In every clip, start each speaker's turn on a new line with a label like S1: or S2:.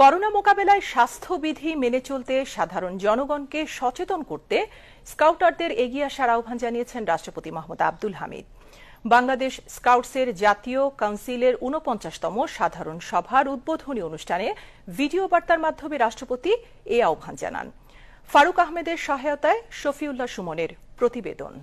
S1: Corona মোকাবেলায় স্বাস্থ্যবিধি মেনে চলতে সাধারণ জনগণকে সচেতন করতে স্কাউটারদের এগিয়ে আসার আহ্বান জানিয়েছেন রাষ্ট্রপতি মোহাম্মদ আব্দুল হামিদ। বাংলাদেশ স্কাউটসের জাতীয় কাউন্সিলের ৪৯তম সাধারণ সভার উদ্বোধনী অনুষ্ঠানে ভিডিও বার্তার মাধ্যমে রাষ্ট্রপতি এ আহ্বান জানান। ফারুক আহমেদের সহায়তায় শফিউল্লাহ সুমনের প্রতিবেদন।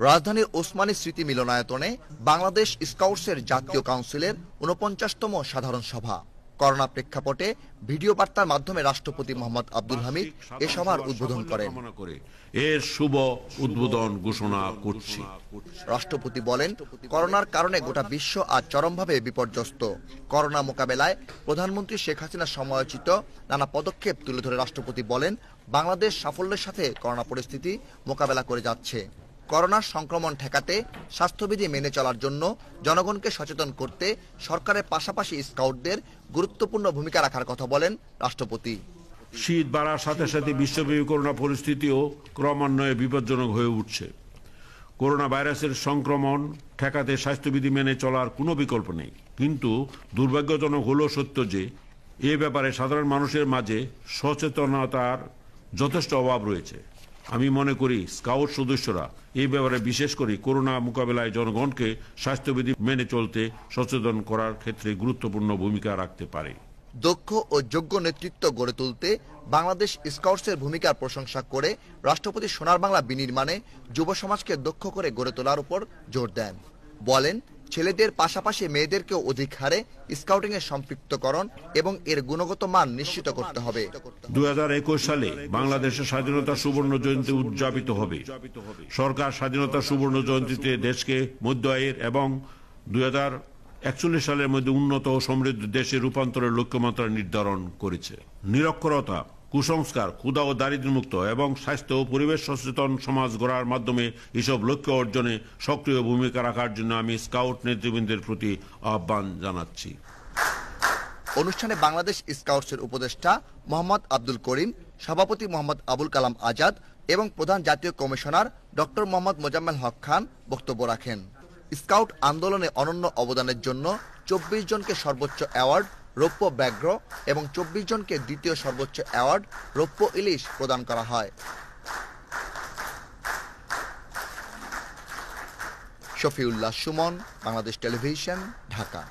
S2: রাজধানীর ওসমানী স্মৃতি মিলনায়তনে বাংলাদেশ স্কাউটসের জাতীয় কাউন্সিলের ৪৯তম সাধারণ সভা। করোনা প্রেক্ষাপটে ভিডিও বার্তার মাধ্যমে রাষ্ট্রপতি মোহাম্মদ আব্দুল হামিদ এ সভার উদ্বোধন করেন।
S3: এর শুভ উদ্বোধন ঘোষণা করছি।
S2: রাষ্ট্রপতি বলেন, করোনার কারণে গোটা বিশ্ব আজ চরমভাবে বিপর্যস্ত। করোনা মোকাবেলায় প্রধানমন্ত্রী শেখ হাসিনা সমালোচিত নানা পদক্ষেপ তুলে ধরে রাষ্ট্রপতি বলেন, বাংলাদেশ সাফল্যের সাথে করোনা পরিস্থিতি মোকাবেলা করে যাচ্ছে। করোনার সংক্রমণ ঠেকাতে স্বাস্থ্যবিধি মেনে চলার জন্য জনগণকে সচেতন করতে সরকারের পাশাপাশি স্কাউটদের গুরুত্বপূর্ণ ভূমিকা রাখার কথা বলেন রাষ্ট্রপতি।
S3: শীত বাড়ার সাথে সাথে বিশ্বব্যাপী করোনা পরিস্থিতিও ক্রমান্বয়ে বিপজ্জনক হয়ে উঠছে। করোনা ভাইরাসের সংক্রমণ ঠেকাতে স্বাস্থ্যবিধি মেনে চলার কোনো বিকল্প নেই, কিন্তু দুর্ভাগ্যজনক হলো সত্য যে এ ব্যাপারে সাধারণ মানুষের মাঝে সচেতনতার যথেষ্ট অভাব রয়েছে। আমি মনে করি স্কাউট সদস্যরা এই ব্যাপারে বিশেষ করে করোনা মোকাবেলায় জনগণকে স্বাস্থ্যবিধি মেনে চলতে সচেতন করার ক্ষেত্রে গুরুত্বপূর্ণ ভূমিকা রাখতে পারে।
S2: দক্ষ ও যোগ্য নেতৃত্ব গড়ে তুলতে বাংলাদেশ স্কাউটসের ভূমিকার প্রশংসা করে রাষ্ট্রপতি সোনার বাংলা বিনির্মাণে যুব সমাজকে দক্ষ করে গড়ে তোলার উপর জোর দেন। বলেন, ছেলেদের পাশাপাশি মেয়েদেরকেও অধিক হারে স্কাউটিং এর সম্পৃক্তকরণ এবং এর গুণগত মান নিশ্চিত করতে হবে।
S3: 2021 সালে বাংলাদেশের স্বাধীনতা সুবর্ণ জয়ন্তী উদযাপিত হবে। সরকার স্বাধীনতা সুবর্ণ জয়ন্তীতে দেশকে মধ্য আয়ের এবং 2041 সালের মধ্যে উন্নত ও সমৃদ্ধ দেশে রূপান্তরের লক্ষ্যমাত্রা নির্ধারণ করেছে। নিরক্ষরতা, কুসংস্কার, ক্ষুধা ও দারিদ্র্যমুক্ত এবং স্বাস্থ্য ও পরিবেশ সচেতন সমাজ গড়ার মাধ্যমে এসব লক্ষ্য অর্জনে সক্রিয় ভূমিকা রাখার জন্য আমি স্কাউট নেতৃবৃন্দের প্রতি আহ্বান জানাচ্ছি।
S2: অনুষ্ঠানে বাংলাদেশ স্কাউটসের উপদেষ্টা মোহাম্মদ আব্দুল করিম, সভাপতি মোহাম্মদ আবুল কালাম আজাদ এবং প্রধান জাতীয় কমিশনার ডক্টর মোহাম্মদ মোজাম্মেল হক খান বক্তব্য রাখেন। স্কাউট আন্দোলনে অনন্য অবদানের জন্য 24 জনকে সর্বোচ্চ অ্যাওয়ার্ড রৌপ্য ব্যাঘ্র এবং 24 জনকে দ্বিতীয় সর্বোচ্চ অ্যাওয়ার্ড রৌপ্য ইলিশ প্রদান করা হয়। শফিউল্লাহ সুমন, বাংলাদেশ টেলিভিশন, ঢাকা।